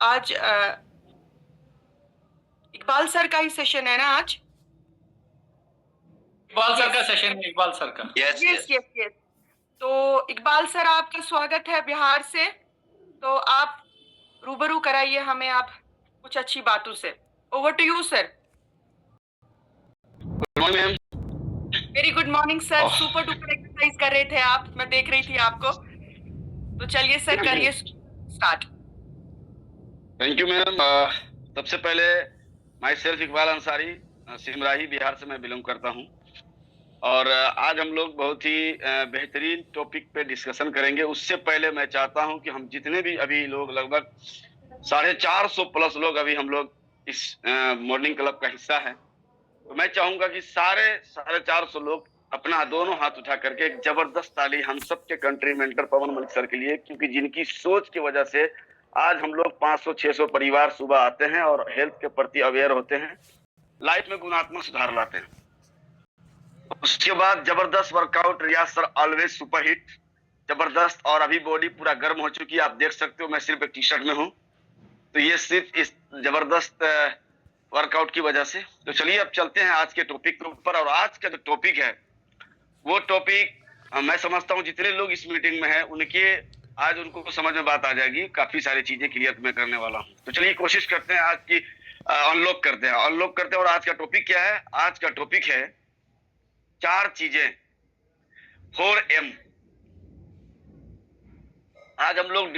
आज इकबाल सर का ही सेशन है ना आज। इकबाल सर का सेशन है, इकबाल सर का। Yes yes yes. तो इकबाल सर, आपका स्वागत है बिहार से। तो आप रूबरू कराइए हमें आप कुछ अच्छी बातों से। Over to you sir. Good morning ma'am. Very good morning sir. Super duper exercise कर रहे थे आप, मैं देख रही थी आपको। तो चलिए सर, करिए स्टार्ट। Thank you ma'am. सबसे पहले माई सेल्फ इकबाल अंसारी, सिमराही बिहार से मैं बिलोंग करता हूँ। और आज हम लोग बहुत ही बेहतरीन टॉपिक पे डिस्कशन करेंगे। उससे पहले मैं चाहता हूँ कि हम जितने भी अभी लोग, लगभग 450 प्लस लोग अभी हम लोग इस मॉर्निंग क्लब का हिस्सा है, तो मैं चाहूंगा कि सारे 450 लोग अपना दोनों हाथ उठा करके एक जबरदस्त ताली हम सबके कंट्री मेंटर पवन मलिक सर के लिए, क्योंकि जिनकी सोच की वजह से आज हम लोग 500-600 परिवार सुबह आते हैं और हेल्थ के प्रति अवेयर होते हैं, लाइफ में गुणात्मक सुधार लाते हैं। उसके बाद जबरदस्त वर्कआउट, रियाज सर ऑलवेज सुपर हिट, जबरदस्त। और अभी बॉडी पूरा गर्म हो चुकी है, आप देख सकते हो मैं सिर्फ एक टी शर्ट में हूँ, तो ये सिर्फ इस जबरदस्त वर्कआउट की वजह से। तो चलिए अब चलते हैं आज के टॉपिक के ऊपर। और आज का जो टॉपिक है वो टॉपिक, मैं समझता हूँ जितने लोग इस मीटिंग में हैं उनके आज उनको समझ में बात आ जाएगी। काफी सारी चीजें क्लियर मैं करने वाला हूँ, तो चलिए कोशिश करते हैं आज की अनलॉक करते हैं। और आज का टॉपिक क्या है? आज का टॉपिक है 4 चीजें, 4M। आज हम लोग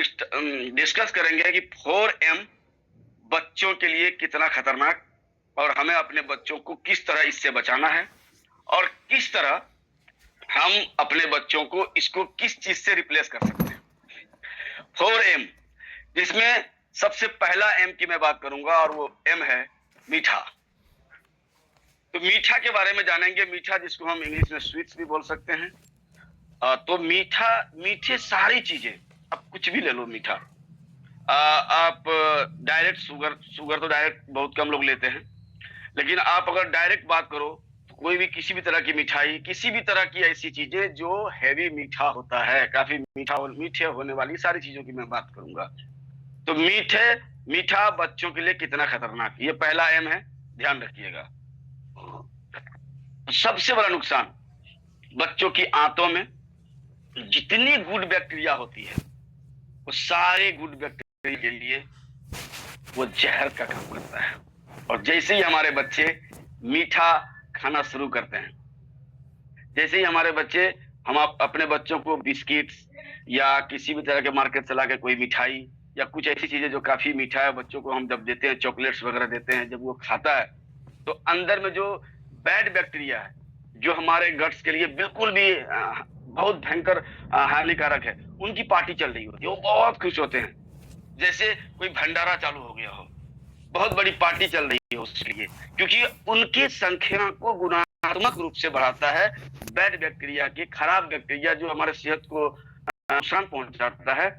डिस्कस करेंगे कि 4M बच्चों के लिए कितना खतरनाक, और हमें अपने बच्चों को किस तरह इससे बचाना है, और किस तरह हम अपने बच्चों को इसको किस चीज से रिप्लेस कर सकते हैं। 4M, जिसमें सबसे पहला M की मैं बात करूंगा, और वो M है मीठा। तो मीठा के बारे में जानेंगे। मीठा, जिसको हम इंग्लिश में स्वीट्स भी बोल सकते हैं। तो मीठा, मीठे सारी चीजें, आप कुछ भी ले लो मीठा। आप डायरेक्ट शुगर तो डायरेक्ट बहुत कम लोग लेते हैं, लेकिन आप अगर डायरेक्ट बात करो तो कोई भी किसी भी तरह की मिठाई, किसी भी तरह की ऐसी चीजें जो हैवी मीठा होता है, काफी मीठे होने वाली सारी चीजों की मैं बात करूंगा। तो मीठा बच्चों के लिए कितना खतरनाक, ये पहला एम है, ध्यान रखिएगा। सबसे बड़ा नुकसान, बच्चों की आंतों में जितनी गुड बैक्टीरिया होती है वो सारे गुड बैक्टीरिया के लिए वो जहर का काम करता है। और जैसे ही हमारे बच्चे मीठा खाना शुरू करते हैं, जैसे ही हमारे बच्चे, हम अपने बच्चों को बिस्किट्स या किसी भी तरह के मार्केट से लाके कोई मिठाई या कुछ ऐसी चीजें जो काफी मीठा है, बच्चों को हम जब देते हैं, चॉकलेट्स वगैरह देते हैं, जब वो खाता है तो अंदर में जो बैड बैक्टीरिया है, जो हमारे गट्स के लिए बिल्कुल भी बहुत भयंकर हानिकारक है, उनकी पार्टी चल रही होती है। वो बहुत खुश होते हैं, जैसे कोई भंडारा चालू हो गया हो, बहुत बड़ी पार्टी चल रही है उसके लिए, क्योंकि उनकी संख्या को गुणात्मक रूप से बढ़ाता है। बैड बैक्टीरिया के, खराब बैक्टीरिया जो हमारे सेहत को नुकसान पहुंचाता है,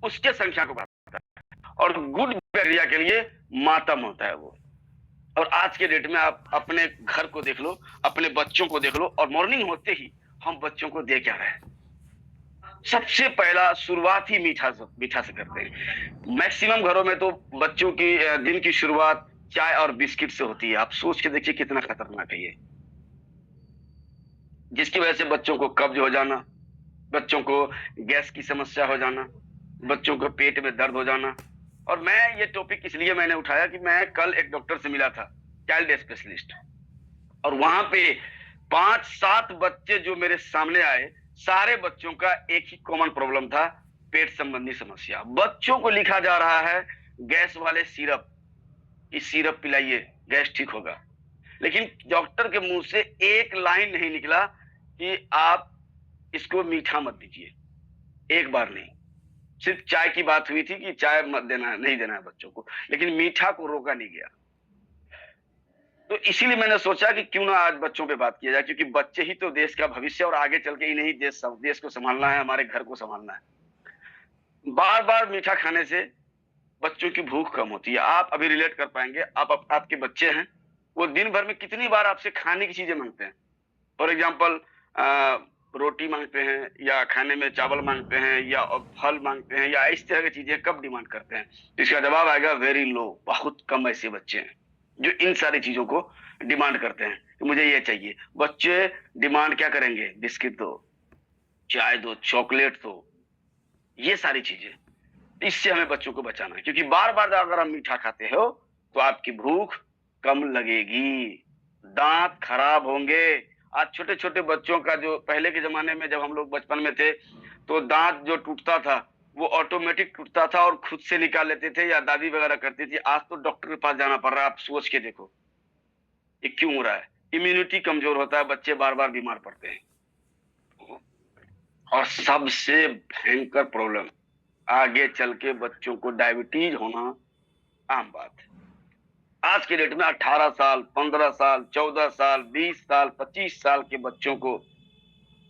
उसके संख्या को बढ़ाता है। और गुड बैक्टीरिया के लिए मातम होता है वो। और आज के डेट में आप अपने घर को देख लो, अपने बच्चों को देख लो, और मॉर्निंग होते ही हम बच्चों को दे क्या रहे हैं? सबसे पहला शुरुआत ही मीठा से करते हैं। मैक्सिमम घरों में तो बच्चों की दिन की शुरुआत चाय और बिस्किट से होती है। आप सोच के देखिए कितना खतरनाक है ये, जिसकी वजह से बच्चों को कब्ज हो जाना, बच्चों को गैस की समस्या हो जाना, बच्चों को पेट में दर्द हो जाना। और मैं ये टॉपिक इसलिए मैंने उठाया कि मैं कल एक डॉक्टर से मिला था, चाइल्ड स्पेशलिस्ट, और वहां पे 5-7 बच्चे जो मेरे सामने आए, सारे बच्चों का एक ही कॉमन प्रॉब्लम था, पेट संबंधी समस्या। बच्चों को लिखा जा रहा है गैस वाले सिरप, इस सिरप पिलाइए गैस ठीक होगा, लेकिन डॉक्टर के मुंह से एक लाइन नहीं निकला कि आप इसको मीठा मत दीजिए। एक बार नहीं, सिर्फ चाय की बात हुई थी कि चाय मत देना, नहीं देना है बच्चों को, लेकिन मीठा को रोका नहीं गया। तो इसीलिए मैंने सोचा कि क्यों ना आज बच्चों पे बात किया जाए, क्योंकि बच्चे ही तो देश का भविष्य, और आगे चल के इन्हीं देश को संभालना है, हमारे घर को संभालना है। बार बार मीठा खाने से बच्चों की भूख कम होती है। आप अभी रिलेट कर पाएंगे, आपके बच्चे हैं, वो दिन भर में कितनी बार आपसे खाने की चीजें मांगते हैं। फॉर एग्जाम्पल, रोटी मांगते हैं या खाने में चावल मांगते हैं या फल मांगते हैं या इस तरह की चीजें कब डिमांड करते हैं? इसका जवाब आएगा वेरी लो। बहुत कम ऐसे बच्चे हैं जो इन सारी चीजों को डिमांड करते हैं कि मुझे ये चाहिए। बच्चे डिमांड क्या करेंगे? बिस्किट दो, चाय दो, चॉकलेट दो, ये सारी चीजें। इससे हमें बच्चों को बचाना है, क्योंकि बार बार अगर हम मीठा खाते हो तो आपकी भूख कम लगेगी, दांत खराब होंगे। आज छोटे छोटे बच्चों का, जो पहले के जमाने में जब हम लोग बचपन में थे तो दांत जो टूटता था वो ऑटोमेटिक टूटता था और खुद से निकाल लेते थे या दादी वगैरह करती थी। आज तो डॉक्टर के पास जाना पड़ रहा है। आप सोच के देखो ये क्यों हो रहा है? इम्यूनिटी कमजोर होता है, बच्चे बार बार बीमार पड़ते हैं। और सबसे भयंकर प्रॉब्लम, आगे चल के बच्चों को डायबिटीज होना आम बात है। आज के डेट में 18 साल, 15 साल, 14 साल, 20 साल, 25 साल के बच्चों को,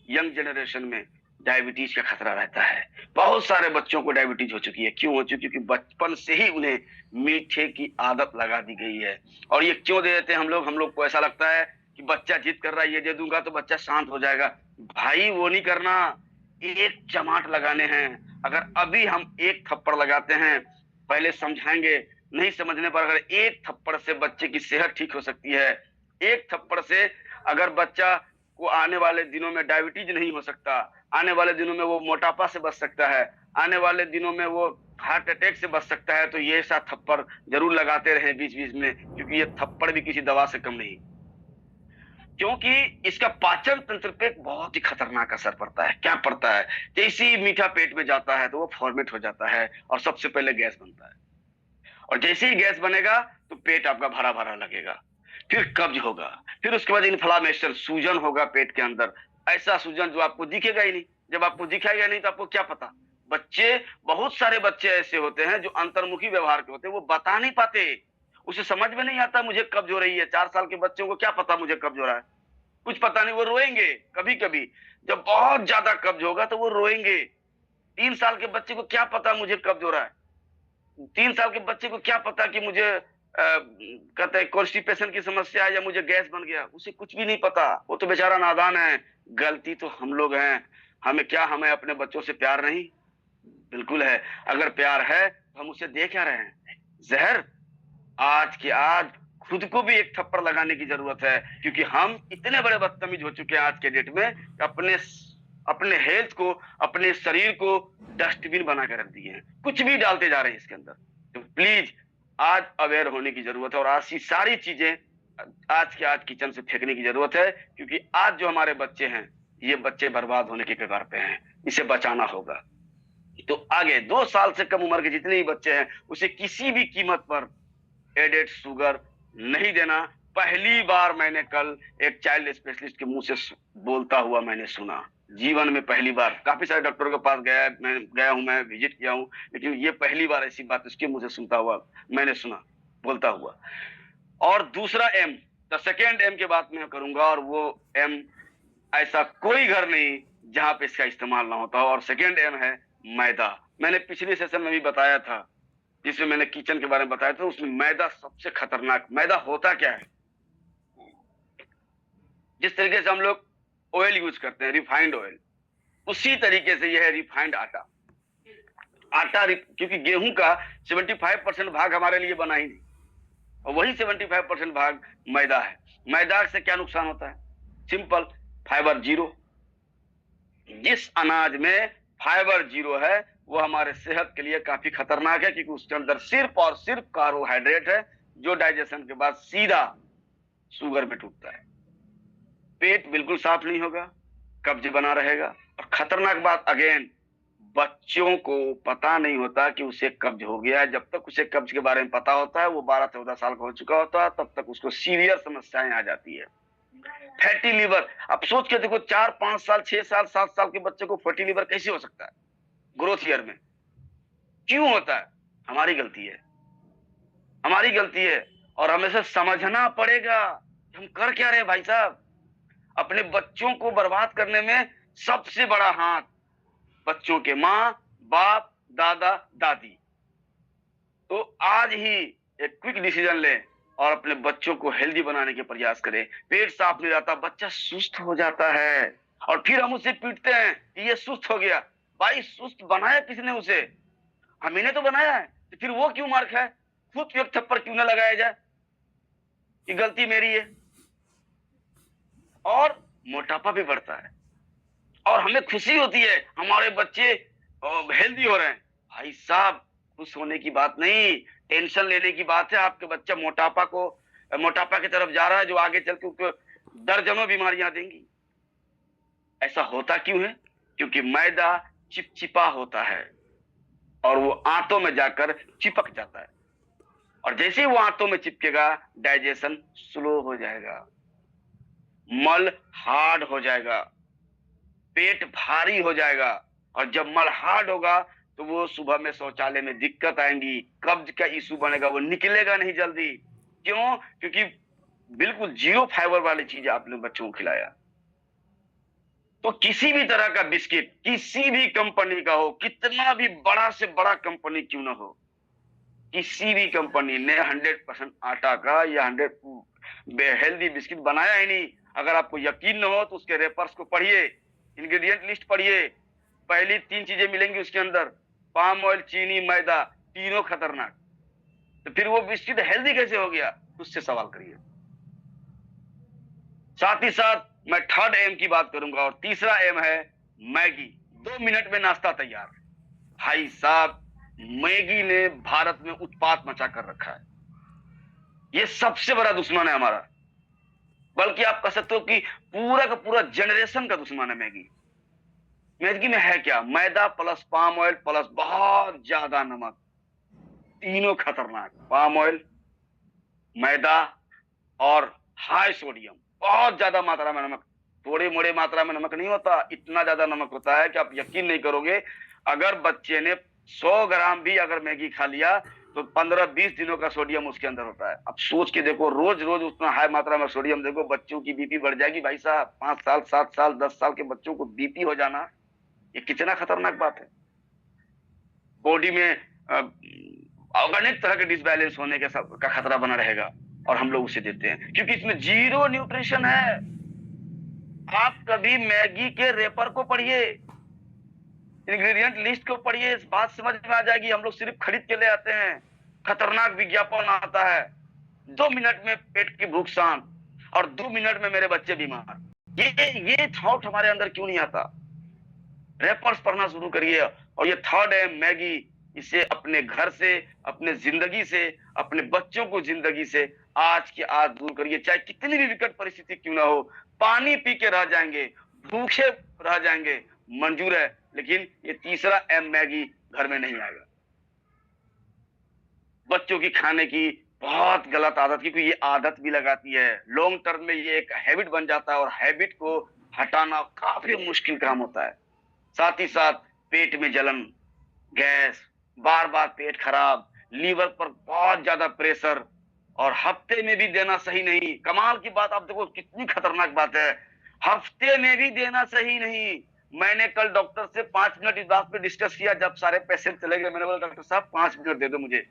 यंग जनरेशन में डायबिटीज का खतरा रहता है। बहुत सारे बच्चों को डायबिटीज हो चुकी है। क्यों हो चुकी? क्योंकि बचपन से ही उन्हें मीठे की आदत लगा दी गई है। और ये क्यों दे देते हैं हम लोग को ऐसा लगता है कि बच्चा जिद कर रहा है, ये दे दूंगा तो बच्चा शांत हो जाएगा। भाई वो नहीं करना, एक चमाट लगाने हैं। अगर अभी हम एक थप्पड़ लगाते हैं, पहले समझाएंगे, नहीं समझने पर अगर एक थप्पड़ से बच्चे की सेहत ठीक हो सकती है। एक थप्पड़ से अगर बच्चा को आने वाले दिनों में डायबिटीज नहीं हो सकता, आने वाले दिनों में वो मोटापा से बच सकता है, आने वाले दिनों में वो हार्ट अटैक से बच सकता है, तो ये ऐसा थप्पड़ जरूर लगाते रहे बीच बीच में, क्योंकि ये थप्पड़ भी किसी दवा से कम नहीं। क्योंकि इसका पाचन तंत्र पे बहुत ही खतरनाक असर पड़ता है। क्या पड़ता है? जैसे ही मीठा पेट में जाता है तो वो फॉर्मेट हो जाता है और सबसे पहले गैस बनता है। और जैसे ही गैस बनेगा तो पेट आपका भरा भरा लगेगा, फिर कब्ज होगा, फिर उसके बाद इन्फ्लामेशन, सूजन होगा पेट के अंदर। ऐसा सूजन जो आपको दिखेगा ही नहीं। जब आपको दिखाएगा नहीं तो आपको क्या पता? बच्चे, बहुत सारे बच्चे ऐसे होते हैं जो अंतर्मुखी व्यवहार के होते हैं, वो बता नहीं पाते, उसे समझ में नहीं आता मुझे कब्ज हो रही है। 4 साल के बच्चों को क्या पता मुझे कब्ज हो रहा है? कुछ पता नहीं। वो रोएंगे कभी कभी, जब बहुत ज्यादा कब्ज होगा तो वो रोएंगे। 3 साल के बच्चे को क्या पता मुझे कब्ज हो रहा है? 3 साल के बच्चे को क्या पता कि मुझे कहते हैं कॉन्स्टिपेशन की समस्या है या मुझे गैस बन गया? उसे कुछ भी नहीं पता। वो तो बेचारा नादान है। गलती तो हम लोग हैं। हमें अपने बच्चों से प्यार नहीं? बिल्कुल है। अगर प्यार है तो हम उसे दे क्या रहे हैं? जहर। आज के आज खुद को भी एक थप्पड़ लगाने की जरूरत है, क्योंकि हम इतने बड़े बदतमीज हो चुके हैं आज के डेट में, अपने अपने हेल्थ को, अपने शरीर को डस्टबिन बना कर रख दिए हैं। कुछ भी डालते जा रहे हैं इसके अंदर। तो प्लीज आज अवेयर होने की जरूरत है और आज की सारी चीजें आज किचन से फेंकने की जरूरत है, क्योंकि आज जो हमारे बच्चे हैं, ये बच्चे बर्बाद होने के कगार पे हैं। इसे बचाना होगा। तो आगे 2 साल से कम उम्र के जितने भी बच्चे हैं, उसे किसी भी कीमत पर एडेड शुगर नहीं देना। पहली बार मैंने कल एक चाइल्ड स्पेशलिस्ट के मुंह से बोलता हुआ मैंने सुना, जीवन में पहली बार। काफी सारे डॉक्टरों के पास मैं विजिट किया हूं, लेकिन ये पहली बार ऐसी बात उसके मुंह से सुनता हुआ मैंने सुना, बोलता हुआ। और दूसरा एम, द सेकेंड एम की बात मैं करूंगा, और वो एम, ऐसा कोई घर नहीं जहां पे इसका इस्तेमाल ना होता हो। और सेकेंड एम है मैदा। मैंने पिछले सेशन में भी बताया था, जिसमें मैंने किचन के बारे में बताया था, उसमें मैदा सबसे खतरनाक। मैदा होता क्या है? जिस तरीके से हम लोग ऑयल यूज करते हैं, रिफाइंड ऑयल, उसी तरीके से यह है रिफाइंड आटा। क्योंकि गेहूं का 75% भाग हमारे लिए बना ही नहीं, और वही 75% भाग मैदा है। मैदा से क्या नुकसान होता है? Simple, fibre zero. जिस अनाज में फाइबर जीरो है वो हमारे सेहत के लिए काफी खतरनाक है, क्योंकि उसके अंदर सिर्फ और सिर्फ कार्बोहाइड्रेट है, जो डाइजेशन के बाद सीधा शुगर में टूटता है। पेट बिल्कुल साफ नहीं होगा, कब्ज बना रहेगा। और खतरनाक बात अगेन, बच्चों को पता नहीं होता कि उसे कब्ज हो गया है। जब तक उसे कब्ज के बारे में पता होता है, वो 12-14 साल का हो चुका होता है, तब तक उसको सीवियर समस्याएं आ जाती है। फैटी लीवर, अब सोच के देखो, 4-5 साल, 6 साल, 7 साल के बच्चे को फैटी लीवर कैसे हो सकता है ग्रोथ ईयर में? क्यों होता है? हमारी गलती है, हमारी गलती है। और हमें से समझना पड़ेगा हम कर क्या रहे हैं। भाई साहब, अपने बच्चों को बर्बाद करने में सबसे बड़ा हाथ बच्चों के माँ बाप, दादा दादी। तो आज ही एक क्विक डिसीजन लें और अपने बच्चों को हेल्दी बनाने के प्रयास करें। पेट साफ नहीं रहता, बच्चा सुस्त हो जाता है। और फिर हम उसे पीटते हैं कि ये सुस्त हो गया। भाई सुस्त बनाया किसने उसे? हम ही ने तो बनाया है। तो फिर वो क्यों मार खाए? खुद एक थप्पड़ क्यों ना लगाया जाए कि गलती मेरी है? और मोटापा भी बढ़ता है और हमें खुशी होती है हमारे बच्चे हेल्दी हो रहे हैं। भाई साहब, खुश होने की बात नहीं, टेंशन लेने की बात है। आपके बच्चा मोटापा की तरफ जा रहा है, जो आगे चल के उसको दर्जनों बीमारियां देंगी। ऐसा होता क्यों है? क्योंकि मैदा चिपचिपा होता है और वो आंतों में जाकर चिपक जाता है, और जैसे ही वो आंतों में चिपकेगा डाइजेशन स्लो हो जाएगा, मल हार्ड हो जाएगा, पेट भारी हो जाएगा। और जब मल हार्ड होगा तो वो सुबह में शौचालय में दिक्कत आएंगी, कब्ज का इशू बनेगा, वो निकलेगा नहीं जल्दी। क्यों? क्योंकि बिल्कुल जीरो फाइबर वाली चीज आपने बच्चों को खिलाया। तो किसी भी तरह का बिस्किट, किसी भी कंपनी का हो, कितना भी बड़ा से बड़ा कंपनी क्यों ना हो, किसी भी कंपनी ने 100% आटा का या 100 हेल्दी बिस्किट बनाया ही नहीं। अगर आपको यकीन न हो तो उसके रेपर्स को पढ़िए, इंग्रेडिएंट लिस्ट पढ़िए। पहली 3 चीजें मिलेंगी उसके अंदर, पाम ऑयल, चीनी, मैदा, तीनों खतरनाक। तो फिर वो बिस्किट हेल्दी कैसे हो गया? उससे सवाल करिए। साथ ही साथ मैं थर्ड एम की बात करूंगा, और तीसरा एम है मैगी। 2 मिनट में नाश्ता तैयार। भाई साहब, मैगी ने भारत में उत्पात मचा कर रखा है। ये सबसे बड़ा दुश्मन है हमारा, बल्कि आप कह सकते हो कि पूरा का पूरा जनरेशन का दुश्मन है मैगी। मैगी में है क्या? मैदा प्लस पाम ऑयल प्लस बहुत ज्यादा नमक, तीनों खतरनाक। पाम ऑयल, मैदा और हाई सोडियम, बहुत ज्यादा मात्रा में नमक। थोड़ी मोड़ी मात्रा में नमक नहीं होता, इतना ज्यादा नमक होता है कि आप यकीन नहीं करोगे। अगर बच्चे ने 100 ग्राम भी अगर मैगी खा लिया तो 15-20 दिनों का सोडियम उसके अंदर होता है। अब सोच के देखो, रोज रोज उतना हाई मात्रा में सोडियम, देखो बच्चों की बीपी बढ़ जाएगी भाई साहब। 5 साल 7 साल 10 साल के बच्चों को बीपी हो जाना, ये कितना खतरनाक बात है। बॉडी में अगणित तरह के डिसबैलेंस होने के का खतरा बना रहेगा, और हम लोग उसे देते हैं क्योंकि इसमें जीरो न्यूट्रिशन है। आप कभी मैगी के रेपर को पढ़िए, इंग्रेडिएंट लिस्ट को पढ़िए, इस बात समझ में आ जाएगी। हम लोग सिर्फ खरीद के ले आते हैं, खतरनाक विज्ञापन आता है, 2 मिनट में पेट की भूख शांत, और 2 मिनट में मेरे बच्चे बीमार। ये थॉट हमारे अंदर क्यों नहीं आता? रेपर्स पढ़ना शुरू करिए। और ये थर्ड है मैगी, इसे अपने घर से, अपने जिंदगी से, अपने बच्चों को जिंदगी से आज की आज दूर करिए। चाहे कितनी भी विकट परिस्थिति क्यों ना हो, पानी पी के रह जाएंगे, भूखे रह जाएंगे, मंजूर है, लेकिन ये तीसरा एम मैगी घर में नहीं आएगा। बच्चों की खाने की बहुत गलत आदत, क्योंकि ये आदत भी लगाती है, लॉन्ग टर्म में ये एक हैबिट बन जाता है, और हैबिट को हटाना काफी मुश्किल काम होता है। साथ ही साथ पेट में जलन, गैस, बार बार पेट खराब, लीवर पर बहुत ज्यादा प्रेशर, और हफ्ते में भी देना सही नहीं। कमाल की बात, आप देखो कितनी खतरनाक बात है, हफ्ते में भी देना सही नहीं। मैंने कल डॉक्टर से 5 मिनट इस बात पे डिस्कस किया, जब सारे पेशेंट चले गए, मैंने बोला डॉक्टर साहब 5 मिनट दे दो मुझे।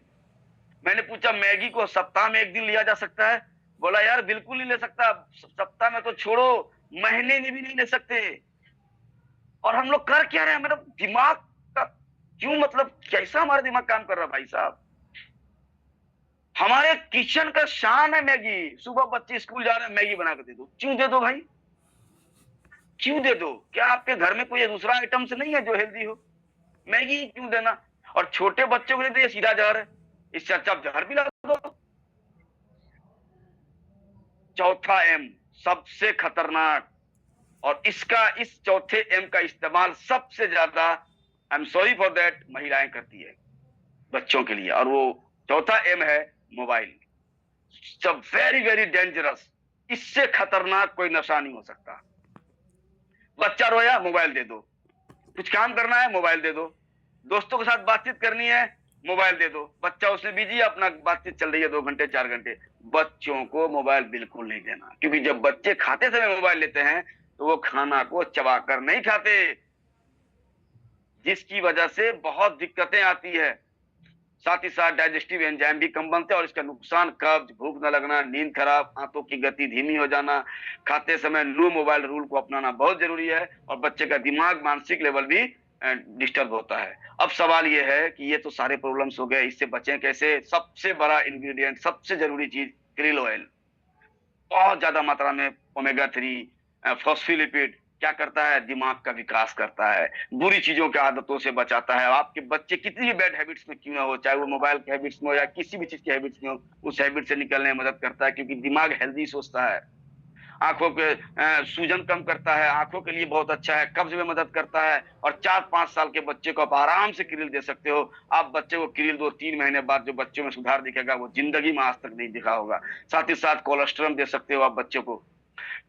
मैंने पूछा मैगी को सप्ताह में 1 दिन लिया जा सकता है? बोला यार बिल्कुल नहीं ले सकता, सप्ताह में तो छोड़ो, महीने में भी नहीं ले सकते। और हम लोग कर क्या रहे हैं? मेरा दिमाग का क्यों, मतलब कैसा हमारा दिमाग काम कर रहा है भाई साहब। हमारे किचन का शान है मैगी। सुबह बच्चे स्कूल जा रहे हैं, मैगी बना के दे दो। क्यों दे दो भाई, क्यों दे दो? क्या आपके घर में कोई दूसरा आइटम से नहीं है जो हेल्दी हो? मैगी क्यों देना? और छोटे बच्चों को नहीं, तो सीधा जहर है, इससे अच्छा आप जहर भी ला दो। चौथा एम सबसे खतरनाक, और इस चौथे एम का इस्तेमाल सबसे ज्यादा, I am sorry for that, महिलाएं करती है बच्चों के लिए, और वो चौथा एम है मोबाइल। सब वेरी वेरी डेंजरस, इससे खतरनाक कोई नशा नहीं हो सकता। बच्चा रोया, मोबाइल दे दो। कुछ काम करना है, मोबाइल दे दो। दोस्तों के साथ बातचीत करनी है, मोबाइल दे दो। बच्चा उसमें बिजी, अपना बातचीत चल रही है 2 घंटे 4 घंटे। बच्चों को मोबाइल बिल्कुल नहीं देना, क्योंकि जब बच्चे खाते समय मोबाइल लेते हैं तो वो खाना को चबाकर नहीं खाते, जिसकी वजह से बहुत दिक्कतें आती है। साथ ही साथ डाइजेस्टिव एंजाइम भी कम बनते हैं और इसका नुकसान कब्ज, भूख न लगना, नींद खराब, आंतों की गति धीमी हो जाना, खाते समय नो मोबाइल रूल को अपनाना बहुत जरूरी है और बच्चे का दिमाग, मानसिक लेवल भी डिस्टर्ब होता है। अब सवाल ये है कि ये तो सारे प्रॉब्लम्स हो गए, इससे बचें कैसे? सबसे बड़ा इंग्रेडिएंट, सबसे जरूरी चीज क्रिल ऑयल। बहुत ज्यादा मात्रा में ओमेगा 3, फॉस्फोलिपिड क्या करता है? दिमाग का विकास करता है, बुरी चीजों की आदतों से बचाता है। आपके बच्चे कितनी भी बैड हैबिट्स में क्यों ना हो, चाहे वो मोबाइल की हैबिट्स में हो या किसी भी चीज की हैबिट्स में हो, उस हैबिट से निकलने में मदद करता है, क्योंकि दिमाग हेल्दी सोचता है। आंखों के सूजन कम करता है, आंखों के लिए बहुत अच्छा है, कब्ज में मदद करता है। और 4-5 साल के बच्चे को आप आराम से क्रिल दे सकते हो। आप बच्चे को क्रिल दो, 3 महीने बाद जो बच्चों में सुधार दिखेगा वो जिंदगी में आज तक नहीं दिखा होगा। साथ ही साथ कोलेस्ट्रॉल दे सकते हो आप बच्चे को,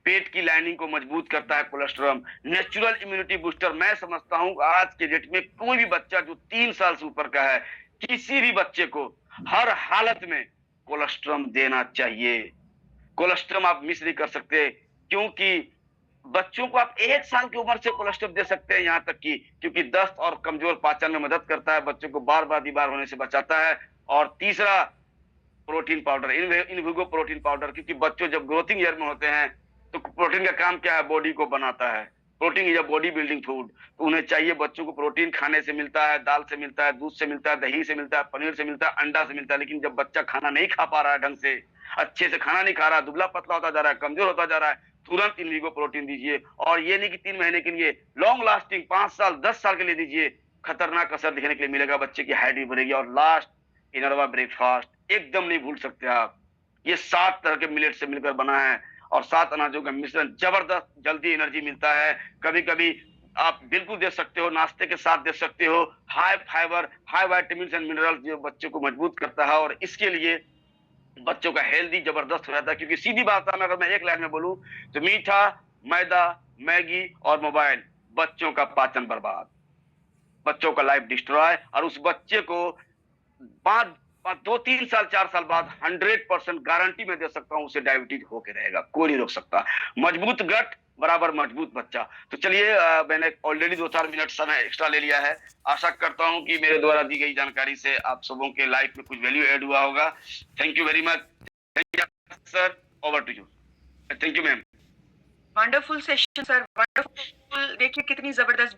पेट की लाइनिंग को मजबूत करता है कोलेस्ट्रॉल। Natural immunity booster. मैं समझता हूं आज के डेट में कोई भी बच्चा जो 3 साल से ऊपर का है, किसी भी बच्चे को हर हालत में कोलेस्ट्रॉल देना चाहिए। कोलेस्ट्रॉल आप मिस नहीं कर सकते, क्योंकि बच्चों को आप 1 साल की उम्र से कोलेस्ट्रॉल दे सकते हैं, यहां तक कि क्योंकि दस्त और कमजोर पाचन में मदद करता है, बच्चों को बार बार बीमार होने से बचाता है। और तीसरा, प्रोटीन पाउडर, इनविगो प्रोटीन पाउडर, क्योंकि बच्चों जब ग्रोथिंग ईयर में होते हैं तो प्रोटीन का काम क्या है? बॉडी को बनाता है। Protein is a body building food. तो उन्हें चाहिए, बच्चों को प्रोटीन खाने से मिलता है, दाल से मिलता है, दूध से मिलता है, दही से मिलता है, पनीर से मिलता है, अंडा से मिलता है। लेकिन जब बच्चा खाना नहीं खा पा रहा है ढंग से, अच्छे से खाना नहीं खा रहा, दुबला पतला होता जा रहा है, कमजोर होता जा रहा है, तुरंत इनविगो प्रोटीन दीजिए। और ये नहीं कि 3 महीने के लिए, लॉन्ग लास्टिंग 5 साल 10 साल के लिए दीजिए। खतरनाक असर दिखने के लिए मिलेगा, बच्चे की हाइट भी बढ़ेगी। और लास्ट, इनरवा ब्रेकफास्ट एकदम नहीं भूल सकते आप। ये 7 तरह के मिलेट से मिलकर बना है और 7 अनाजों का मिश्रण, जबरदस्त, जल्दी एनर्जी मिलता है। कभी कभी आप बिल्कुल दे सकते हो, नाश्ते के साथ दे सकते हो। High fibre, high vitamin and minerals जो बच्चों को मजबूत करता है और इसके लिए बच्चों का हेल्दी जबरदस्त हो जाता है। क्योंकि सीधी बात है, अगर मैं एक लाइन में बोलूं तो मीठा, मैदा, मैगी और मोबाइल, बच्चों का पाचन बर्बाद, बच्चों का लाइफ डिस्ट्रॉय। और उस बच्चे को 2-3 साल 4 साल बाद 100% गारंटी में दे सकता हूं, उसे डायबिटीज होके रहेगा, कोई नहीं रोक सकता। मजबूत गट बराबर मजबूत बच्चा। तो चलिए, मैंने ऑलरेडी 2-4 मिनट समय एक्स्ट्रा ले लिया है। आशा करता हूं कि मेरे द्वारा दी गई जानकारी से आप सबों के लाइफ में कुछ वैल्यू ऐड हुआ होगा। Thank you very much. Thank you sir, over to you. Thank you ma'am. Wonderful session sir, wonderful. देखिए कितनी जबरदस्त